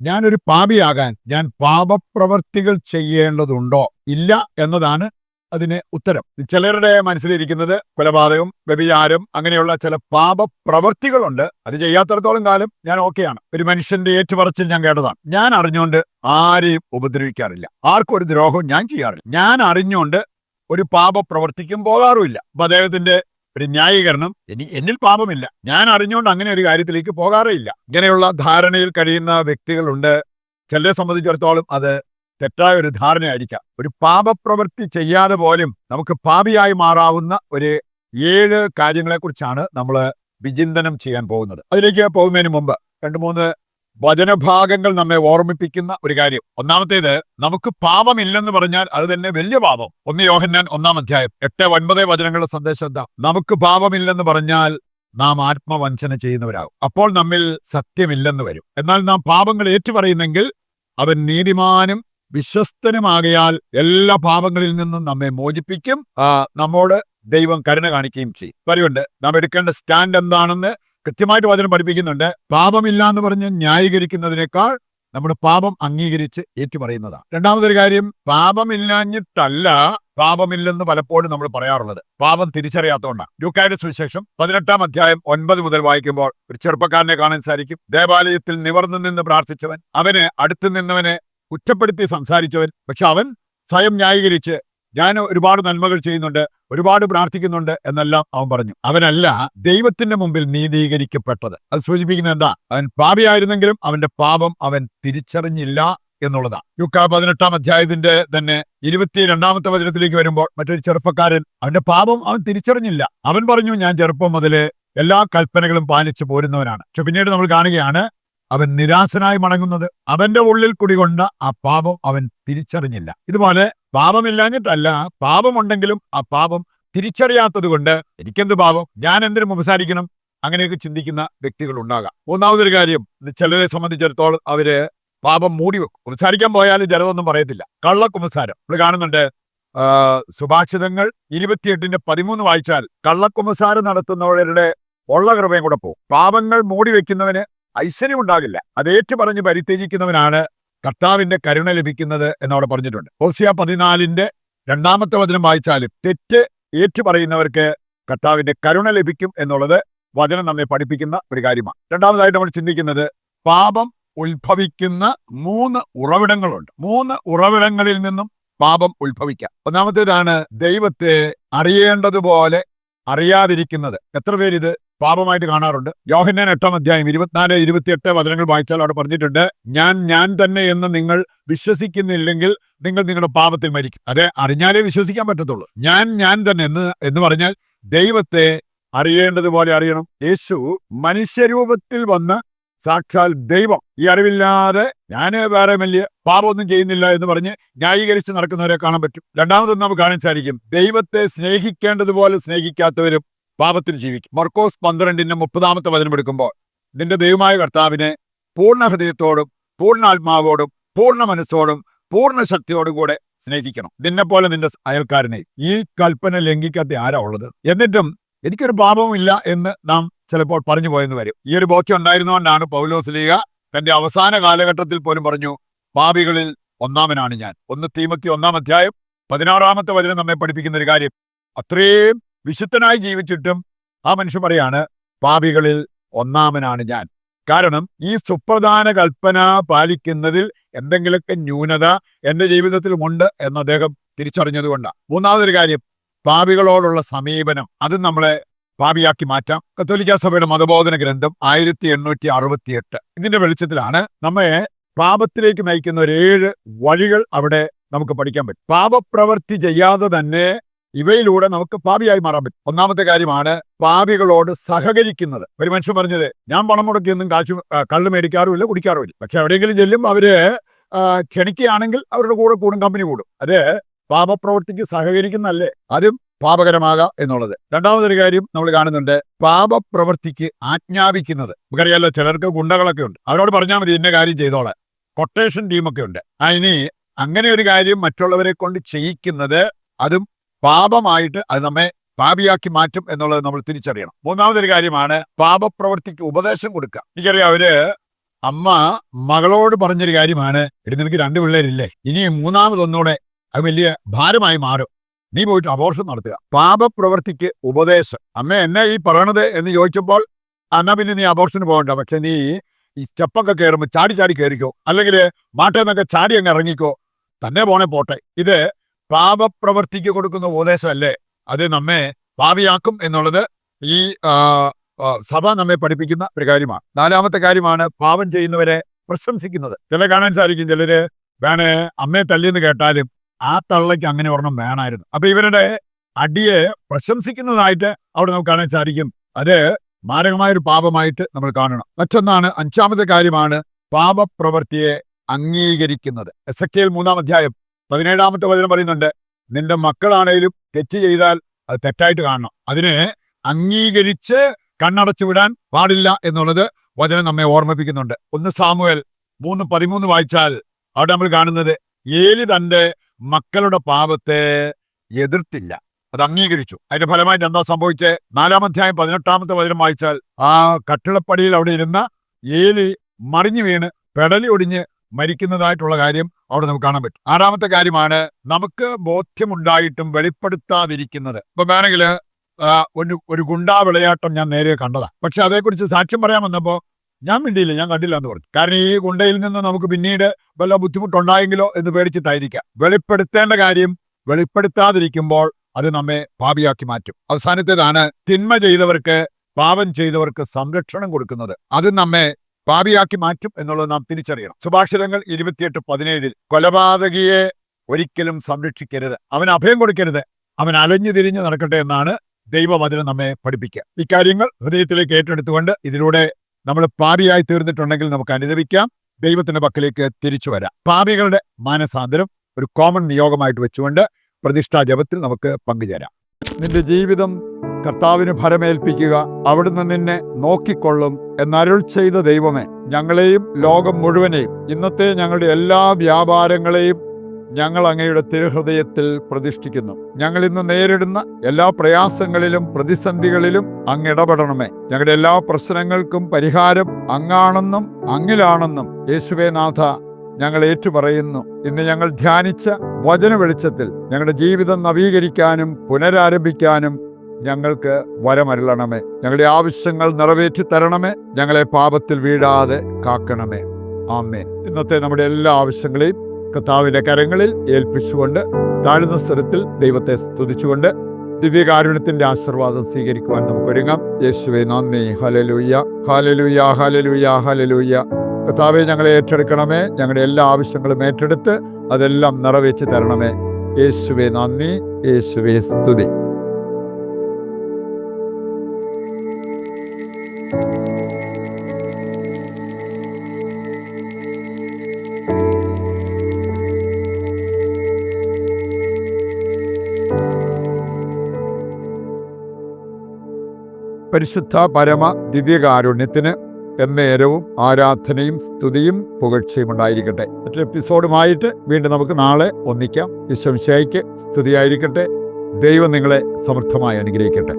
ഞാനൊരു പാപിയാകാൻ ഞാൻ പാപപ്രവർത്തികൾ ചെയ്യേണ്ടതുണ്ടോ ഇല്ല എന്നതാണ് അതിന് ഉത്തരം. ചിലരുടെ മനസ്സിലിരിക്കുന്നത് കൊലപാതകം, വ്യഭിചാരം, അങ്ങനെയുള്ള ചില പാപപ്രവർത്തികളുണ്ട്. അത് ചെയ്യാത്തിടത്തോളം കാലം ഞാൻ ഓക്കെയാണ്. ഒരു മനുഷ്യന്റെ ഏറ്റുപറച്ചിൽ ഞാൻ കേട്ടതാണ്, ഞാൻ അറിഞ്ഞുകൊണ്ട് ആരെയും ഉപദ്രവിക്കാറില്ല, ആർക്കും ഒരു ദ്രോഹവും ഞാൻ ചെയ്യാറില്ല, ഞാൻ അറിഞ്ഞുകൊണ്ട് ഒരു പാപപ്രവർത്തിക്കും പോകാറുമില്ല. അപ്പൊ അദ്ദേഹത്തിന്റെ ഒരു ന്യായീകരണം, എന്നിൽ പാപമില്ല, ഞാൻ അറിഞ്ഞുകൊണ്ട് അങ്ങനെ ഒരു കാര്യത്തിലേക്ക് പോകാറേ ഇല്ല. ഇങ്ങനെയുള്ള ധാരണയിൽ കഴിയുന്ന വ്യക്തികളുണ്ട്. ചിലരെ സംബന്ധിച്ചിടത്തോളം അത് തെറ്റായ ഒരു ധാരണയായിരിക്കാം. ഒരു പാപപ്രവൃത്തി ചെയ്യാതെ പോലും നമുക്ക് പാപിയായി മാറാവുന്ന ഒരു 7 കാര്യങ്ങളെക്കുറിച്ചാണ് നമ്മൾ വിചിന്തനം ചെയ്യാൻ പോകുന്നത്. അതിലേക്ക് പോകുന്നതിന് മുമ്പ് 2-3 വചനഭാഗങ്ങൾ നമ്മെ ഓർമ്മിപ്പിക്കുന്ന ഒരു കാര്യം. ഒന്നാമത്തേത്, നമുക്ക് പാപമില്ലെന്ന് പറഞ്ഞാൽ അത് തന്നെ വലിയ പാപം. 1 യോഹന്നാൻ 1-ാം അധ്യായം 8-9 വചനങ്ങളുടെ സന്ദേശം എന്താ? നമുക്ക് പാപമില്ലെന്ന് പറഞ്ഞാൽ നാം ആത്മവഞ്ചന ചെയ്യുന്നവരാകും. അപ്പോൾ നമ്മിൽ സത്യമില്ലെന്ന് വരും. എന്നാൽ നാം പാപങ്ങൾ ഏറ്റുപറയുന്നെങ്കിൽ അവൻ നീതിമാനും വിശ്വസ്തനുമാകയാൽ എല്ലാ പാപങ്ങളിൽ നിന്നും നമ്മെ മോചിപ്പിക്കും, നമ്മോട് ദൈവം കരുണ കാണിക്കുകയും ചെയ്യും. പറയുണ്ട്, നാം എടുക്കേണ്ട സ്റ്റാൻഡ് എന്താണെന്ന് കൃത്യമായിട്ട് വചനം പഠിപ്പിക്കുന്നുണ്ട്. പാപമില്ല എന്ന് പറഞ്ഞ് ന്യായീകരിക്കുന്നതിനേക്കാൾ നമ്മുടെ പാപം അംഗീകരിച്ച് ഏറ്റുപറയുന്നതാണ്. രണ്ടാമതൊരു കാര്യം, പാപമില്ലാഞ്ഞിട്ടല്ല പാപമില്ലെന്ന് പലപ്പോഴും നമ്മൾ പറയാറുള്ളത്, പാപം തിരിച്ചറിയാത്തതുകൊണ്ടാണ്. ലൂക്കായുടെ സുവിശേഷം 18-ാം അധ്യായം 9 മുതൽ വായിക്കുമ്പോൾ ഒരു ചെറുപ്പക്കാരനെ കാണാൻ സാധിക്കും. ദേവാലയത്തിൽ നിവർന്നു നിന്ന് പ്രാർത്ഥിച്ചവൻ, അവന് അടുത്തു നിന്നവനെ കുറ്റപ്പെടുത്തി സംസാരിച്ചവൻ. പക്ഷെ അവൻ സ്വയം ന്യായീകരിച്ച്, ഞാൻ ഒരുപാട് നന്മകൾ ചെയ്യുന്നുണ്ട്, ഒരുപാട് പ്രാർത്ഥിക്കുന്നുണ്ട് എന്നെല്ലാം അവൻ പറഞ്ഞു. അവനല്ല ദൈവത്തിന്റെ മുമ്പിൽ നീതീകരിക്കപ്പെട്ടത്. അത് സൂചിപ്പിക്കുന്നത് എന്താ? അവൻ പാപിയായിരുന്നെങ്കിലും അവന്റെ പാപം അവൻ തിരിച്ചറിഞ്ഞില്ല എന്നുള്ളതാണ്. ലൂക്കാ 18-ാം അധ്യായത്തിന്റെ തന്നെ 22-ാമത്തെ വചനത്തിലേക്ക് വരുമ്പോൾ മറ്റൊരു ചെറുപ്പക്കാരൻ, അവന്റെ പാപം അവൻ തിരിച്ചറിഞ്ഞില്ല. അവൻ പറഞ്ഞു, ഞാൻ ചെറുപ്പം മുതലേ എല്ലാ കൽപ്പനകളും പാലിച്ചു പോരുന്നവനാണ്. പക്ഷെ പിന്നീട് നമ്മൾ കാണുകയാണ്, അവൻ നിരാശനായി മടങ്ങുന്നത്. അവന്റെ ഉള്ളിൽ കുടികൊണ്ട ആ പാപം അവൻ തിരിച്ചറിഞ്ഞില്ല. ഇതുപോലെ പാപമില്ലാഞ്ഞിട്ടല്ല, പാപമുണ്ടെങ്കിലും ആ പാപം തിരിച്ചറിയാത്തത് കൊണ്ട് എനിക്കെന്ത് പാപം, ഞാൻ എന്തിനു ഉപസാരിക്കണം, അങ്ങനെയൊക്കെ ചിന്തിക്കുന്ന വ്യക്തികൾ ഉണ്ടാകാം. മൂന്നാമതൊരു കാര്യം, ചിലരെ സംബന്ധിച്ചിടത്തോളം അവര് പാപം മൂടി വെക്കും. കുമ്പസാരിക്കാൻ പോയാലും ചിലതൊന്നും പറയത്തില്ല. കള്ളക്കുമ്പസാരം നമ്മൾ കാണുന്നുണ്ട്. സുഭാഷിതങ്ങൾ 28-13 വായിച്ചാൽ കള്ളക്കുമ്പസാരം നടത്തുന്നവരുടെ ഉള്ള കൃപയും കൂടെ പോകും. പാപങ്ങൾ മൂടി വെക്കുന്നവന് ഐശ്വര്യം ഉണ്ടാകില്ല, അതേറ്റു പറഞ്ഞ് പരിത്യജിക്കുന്നവനാണ് കർത്താവിന്റെ കരുണ ലഭിക്കുന്നത് എന്നവിടെ പറഞ്ഞിട്ടുണ്ട്. ഹോസിയ 14-ന്റെ 2-ാമത്തെ വചനം വായിച്ചാലും തെറ്റ് ഏറ്റു പറയുന്നവർക്ക് കർത്താവിന്റെ കരുണ ലഭിക്കും എന്നുള്ളത് വചനം നമ്മെ പഠിപ്പിക്കുന്ന ഒരു കാര്യമാണ്. രണ്ടാമതായിട്ട് നമ്മൾ ചിന്തിക്കുന്നത്, പാപം ഉത്ഭവിക്കുന്ന 3 ഉറവിടങ്ങളുണ്ട്. 3 ഉറവിടങ്ങളിൽ നിന്നും പാപം ഉത്ഭവിക്കാം. ഒന്നാമത്തേതാണ് ദൈവത്തെ അറിയേണ്ടതുപോലെ അറിയാതിരിക്കുന്നത്. എത്ര പേരിത് പാപമായിട്ട് കാണാറുണ്ട്? യോഹന്നാൻ 8-ാം അധ്യായം 24-28 വചനങ്ങൾ വായിച്ചാൽ അവിടെ പറഞ്ഞിട്ടുണ്ട്, ഞാൻ തന്നെ എന്ന് നിങ്ങൾ വിശ്വസിക്കുന്നില്ലെങ്കിൽ നിങ്ങൾ നിങ്ങളുടെ പാപത്തിൽ മരിക്കും. അതെ, അറിഞ്ഞാലേ വിശ്വസിക്കാൻ പറ്റത്തുള്ളൂ. ഞാൻ തന്നെ എന്ന് പറഞ്ഞാൽ ദൈവത്തെ അറിയേണ്ടതുപോലെ അറിയണം. യേശു മനുഷ്യരൂപത്തിൽ വന്ന് സാക്ഷാൽ ദൈവം. ഈ അറിവില്ലാതെ ഞാൻ വേറെ വലിയ പാപമൊന്നും ചെയ്യുന്നില്ല എന്ന് പറഞ്ഞ് ന്യായീകരിച്ച് നടക്കുന്നവരെ കാണാൻ പറ്റും. രണ്ടാമതൊന്നും നമുക്ക് കാണാൻ സാധിക്കും, ദൈവത്തെ സ്നേഹിക്കേണ്ടതുപോലെ സ്നേഹിക്കാത്തവരും പാപത്തിൽ ജീവിക്കും. മർക്കോസ് 12-ന്റെ 30-ാമത്തെ വചനം എടുക്കുമ്പോൾ, നിന്റെ ദൈവമായ കർത്താവിനെ പൂർണ്ണ ഹൃദയത്തോടും പൂർണ്ണ ആത്മാവോടും പൂർണ്ണ മനസ്സോടും പൂർണ്ണ ശക്തിയോടും കൂടെ സ്നേഹിക്കണം, നിന്നെ പോലെ നിന്റെ അയൽക്കാരനെ. ഈ കൽപ്പന ലംഘിക്കാത്ത ആരാ ഉള്ളത്? എന്നിട്ടും എനിക്കൊരു പാപവും ഇല്ല എന്ന് നാം ചിലപ്പോൾ പറഞ്ഞു പോയെന്ന് വരും. ഈ ഒരു ബോധ്യം ഉണ്ടായിരുന്നുകൊണ്ടാണ് പൗലോസ് ലീഗ തന്റെ അവസാന കാലഘട്ടത്തിൽ പോലും പറഞ്ഞു, പാപികളിൽ ഒന്നാമനാണ് ഞാൻ. 1 തീമോത്തി 1-ാം അധ്യായം 16-ാമത്തെ വചനം നമ്മെ പഠിപ്പിക്കുന്ന ഒരു കാര്യം. അത്രയും വിശുദ്ധനായി ജീവിച്ചിട്ടും ആ മനുഷ്യൻ പറയാണ്, പാപികളിൽ ഒന്നാമനാണ് ഞാൻ. കാരണം ഈ സുപ്രധാന കൽപ്പന പാലിക്കുന്നതിൽ എന്തെങ്കിലുമൊക്കെ ന്യൂനത എന്റെ ജീവിതത്തിലുമുണ്ട് എന്ന് അദ്ദേഹം തിരിച്ചറിഞ്ഞതുകൊണ്ടാണ്. മൂന്നാമതൊരു കാര്യം, പാപികളോടുള്ള സമീപനം, അത് നമ്മളെ പാപിയാക്കി മാറ്റാം. കത്തോലിക്ക സഭയുടെ മതബോധന ഗ്രന്ഥം 1868 ഇതിന്റെ വെളിച്ചത്തിലാണ് നമ്മെ പാപത്തിലേക്ക് നയിക്കുന്ന 7 വഴികൾ അവിടെ നമുക്ക് പഠിക്കാൻ പറ്റും. പാപപ്രവൃത്തി ചെയ്യാതെ തന്നെ ഇവയിലൂടെ നമുക്ക് പാപിയായി മാറാൻ പറ്റും. ഒന്നാമത്തെ കാര്യമാണ് പാപികളോട് സഹകരിക്കുന്നത്. ഒരു മനുഷ്യൻ പറഞ്ഞത്, ഞാൻ പണം മുടക്കിയൊന്നും കള്ള് മേടിക്കാറുമില്ല, കുടിക്കാറുമില്ല. പക്ഷെ എവിടെയെങ്കിലും ചെല്ലും അവര് ക്ഷണിക്കുകയാണെങ്കിൽ അവരുടെ കൂടെ കമ്പനി കൂടും. അത് പാപപ്രവൃത്തിക്ക് സഹകരിക്കുന്നല്ലേ, അതും പാപകരമാകാം എന്നുള്ളത്. രണ്ടാമതൊരു കാര്യം നമ്മൾ കാണുന്നുണ്ട്, പാപപ്രവൃത്തിക്ക് ആജ്ഞാപിക്കുന്നത്. നമുക്കറിയാലോ, ചിലർക്ക് ഗുണ്ടകളൊക്കെ ഉണ്ട്, അവരോട് പറഞ്ഞാൽ മതി ഇന്ന കാര്യം ചെയ്തോളെ. കൊട്ടേഷൻ ടീമൊക്കെ ഉണ്ട്. ഇനി അങ്ങനെ ഒരു കാര്യം മറ്റുള്ളവരെ കൊണ്ട് ചെയ്യിക്കുന്നത്, അതും പാപമായിട്ട് അത് നമ്മെ പാപിയാക്കി മാറ്റും എന്നുള്ളത് നമ്മൾ തിരിച്ചറിയണം. മൂന്നാമതൊരു കാര്യമാണ് പാപപ്രവൃത്തിക്ക് ഉപദേശം കൊടുക്കുക. എനിക്കറിയാം, അവര് അമ്മ മകളോട് പറഞ്ഞൊരു കാര്യമാണ്, എടി നിനക്ക് 2 പിള്ളേരില്ലേ, ഇനി മൂന്നാമതൊന്നുകൂടെ അത് വലിയ ഭാരമായി മാറും, നീ പോയിട്ട് അബോർഷൻ നടത്തുക. പാപപ്രവൃത്തിക്ക് ഉപദേശം. അമ്മ എന്നെ ഈ പറയണത് എന്ന് ചോദിച്ചപ്പോൾ, എന്നാ പിന്നെ നീ അബോർഷന് പോകണ്ട, പക്ഷെ നീ ഈ സ്റ്റെപ്പൊക്കെ കയറുമ്പോൾ ചാടി ചാടി കയറിക്കോ, അല്ലെങ്കിൽ മാട്ടേന്നൊക്കെ ചാടി അങ്ങ് ഇറങ്ങിക്കോ, തന്നെ പോണേ പോട്ടെ. ഇത് പാപപ്രവൃത്തിക്ക് കൊടുക്കുന്ന ഉപദേശമല്ലേ? അത് നമ്മെ പാപിയാക്കും എന്നുള്ളത് ഈ സഭ നമ്മെ പഠിപ്പിക്കുന്ന ഒരു കാര്യമാണ്. 4-മത്തെ കാര്യമാണ് പാപം ചെയ്യുന്നവരെ പ്രശംസിക്കുന്നത്. ചില കാണാൻ സാധിക്കും, ചിലര് വേണേ അമ്മയെ തല്ലിയെന്ന് കേട്ടാലും ആ തള്ളയ്ക്ക് അങ്ങനെ ഒരെണ്ണം വേണമായിരുന്നു. അപ്പൊ ഇവരുടെ അടിയെ പ്രശംസിക്കുന്നതായിട്ട് അവിടെ നമുക്ക് കാണാൻ സാധിക്കും. അത് മാരകമായൊരു പാപമായിട്ട് നമ്മൾ കാണണം. മറ്റൊന്നാണ്, 5-മത്തെ കാര്യമാണ് പാപപ്രവൃത്തിയെ അംഗീകരിക്കുന്നത്. എസെക്കിയേൽ 3-ാം അധ്യായം 17-ാമത്തെ വചനം പറയുന്നുണ്ട്, നിന്റെ മക്കളാണേലും തെറ്റ് ചെയ്താൽ അത് തെറ്റായിട്ട് കാണണം, അതിനെ അംഗീകരിച്ച് കണ്ണടച്ചു വിടാൻ പാടില്ല എന്നുള്ളത് വചനം നമ്മെ ഓർമ്മിപ്പിക്കുന്നുണ്ട്. 1 സാമുവേൽ 3:13 വായിച്ചാൽ അവിടെ നമ്മൾ കാണുന്നത്, ഏലി തന്റെ മക്കളുടെ പാപത്തെ എതിർത്തില്ല, അത് അംഗീകരിച്ചു. അതിന്റെ ഫലമായിട്ട് എന്താ സംഭവിച്ചത്? 4-ാം അധ്യായം 18-ാമത്തെ വചനം വായിച്ചാൽ ആ കട്ടിളപ്പടിയിൽ അവിടെ ഇരുന്ന ഏലി മറിഞ്ഞു വീണ് പെടലി ഒടിഞ്ഞ് മരിക്കുന്നതായിട്ടുള്ള കാര്യം അവിടെ നമുക്ക് കാണാൻ പറ്റും. 6-മത്തെ കാര്യമാണ് നമുക്ക് ബോധ്യമുണ്ടായിട്ടും വെളിപ്പെടുത്താതിരിക്കുന്നത്. ഇപ്പൊ വേണമെങ്കിൽ ഒരു ഗുണ്ടാ വിളയാട്ടം ഞാൻ നേരെ കണ്ടതാ, പക്ഷെ അതേക്കുറിച്ച് സാക്ഷ്യം പറയാൻ വന്നപ്പോ ഞാൻ മിണ്ടിയില്ല, ഞാൻ കണ്ടില്ല എന്ന് പറഞ്ഞു. കാരണം ഈ ഗുണ്ടയിൽ നിന്ന് നമുക്ക് പിന്നീട് വല്ല ബുദ്ധിമുട്ടുണ്ടായെങ്കിലോ എന്ന് പേടിച്ചിട്ടായിരിക്കാം. വെളിപ്പെടുത്തേണ്ട കാര്യം വെളിപ്പെടുത്താതിരിക്കുമ്പോൾ അത് നമ്മെ പാപിയാക്കി മാറ്റും. അവസാനത്തേതാണ്, തിന്മ ചെയ്തവർക്ക്, പാപം ചെയ്തവർക്ക് സംരക്ഷണം കൊടുക്കുന്നത്. അത് നമ്മെ പാപിയാക്കി മാറ്റും എന്നുള്ളത് നാം തിരിച്ചറിയണം. സുഭാഷിതങ്ങൾ 28:17 കൊലപാതകിയെ ഒരിക്കലും സംരക്ഷിക്കരുത്, അവന് അഭയം കൊടുക്കരുത്, അവൻ അലഞ്ഞു തിരിഞ്ഞ് നടക്കട്ടെ എന്നാണ് ദൈവവചനം നമ്മെ പഠിപ്പിക്കുക. ഇക്കാര്യങ്ങൾ ഹൃദയത്തിലേക്ക് ഏറ്റെടുത്തുകൊണ്ട് ഇതിലൂടെ നമ്മൾ പാപിയായി തീർന്നിട്ടുണ്ടെങ്കിൽ നമുക്ക് അനുദപിക്കാം, ദൈവത്തിന്റെ പക്കലേക്ക് തിരിച്ചു വരാം. പാപികളുടെ മാനസാന്തരം ഒരു കോമൺ നിയോഗമായിട്ട് വെച്ചുകൊണ്ട് പ്രതിഷ്ഠാ ജപത്തിൽ നമുക്ക് പങ്കുചേരാം. നിന്റെ ജീവിതം കർത്താവിന് ഫലമേൽപ്പിക്കുക, അവിടുന്ന് നിന്നെ നോക്കിക്കൊള്ളും എന്നരുൾ ചെയ്ത ദൈവമേ, ഞങ്ങളെയും ലോകം മുഴുവനെയും ഇന്നത്തെ ഞങ്ങളുടെ എല്ലാ വ്യാപാരങ്ങളെയും ഞങ്ങൾ അങ്ങയുടെ തിരുഹൃദയത്തിൽ പ്രതിഷ്ഠിക്കുന്നു. ഞങ്ങൾ ഇന്ന് നേരിടുന്ന എല്ലാ പ്രയാസങ്ങളിലും പ്രതിസന്ധികളിലും അങ്ങ് ഇടപെടണമേ. ഞങ്ങളുടെ എല്ലാ പ്രശ്നങ്ങൾക്കും പരിഹാരം അങ്ങാണെന്നും അങ്ങിലാണെന്നും യേശുവേ നാഥ ഞങ്ങൾ ഏറ്റുപറയുന്നു. ഇന്ന് ഞങ്ങൾ ധ്യാനിച്ച വചന വെളിച്ചത്തിൽ ഞങ്ങളുടെ ജീവിതം നവീകരിക്കാനും പുനരാരംഭിക്കാനും ഞങ്ങൾക്ക് വരമരുളണമേ. ഞങ്ങളുടെ ആവശ്യങ്ങൾ നിറവേറ്റി തരണമേ. ഞങ്ങളെ പാപത്തിൽ വീഴാതെ കാക്കണമേ. ആമേൻ. ഇന്നത്തെ നമ്മുടെ എല്ലാ ആവശ്യങ്ങളെയും കർത്താവിന്റെ കരങ്ങളിൽ ഏൽപ്പിച്ചുകൊണ്ട് താഴ്ന്ന സ്വരത്തിൽ ദൈവത്തെ സ്തുതിച്ചുകൊണ്ട് ദിവ്യകാരുണ്യത്തിന്റെ ആശീർവാദം സ്വീകരിക്കുവാൻ നമുക്ക് ഒരുങ്ങാം. യേശുവേ നന്ദി. Hallelujah, hallelujah, hallelujah, hallelujah. കർത്താവേ, ഞങ്ങളെ ഏറ്റെടുക്കണമേ. ഞങ്ങളുടെ എല്ലാ ആവശ്യങ്ങളും ഏറ്റെടുത്ത് അതെല്ലാം നിറവേറ്റി തരണമേ. യേശുവേ നന്ദി, യേശുവേ സ്തുതി. പരിശുദ്ധ പരമ ദിവ്യകാരുണ്യത്തിന് എന്നേരവും ആരാധനയും സ്തുതിയും പുകഴ്ചയും ഉണ്ടായിരിക്കട്ടെ. മറ്റൊരു എപ്പിസോഡുമായിട്ട് വീണ്ടും നമുക്ക് നാളെ ഒന്നിക്കാം. ഈശോ മിശിഹായ്ക്ക് സ്തുതിയായിരിക്കട്ടെ. ദൈവം നിങ്ങളെ സമൃദ്ധമായി അനുഗ്രഹിക്കട്ടെ.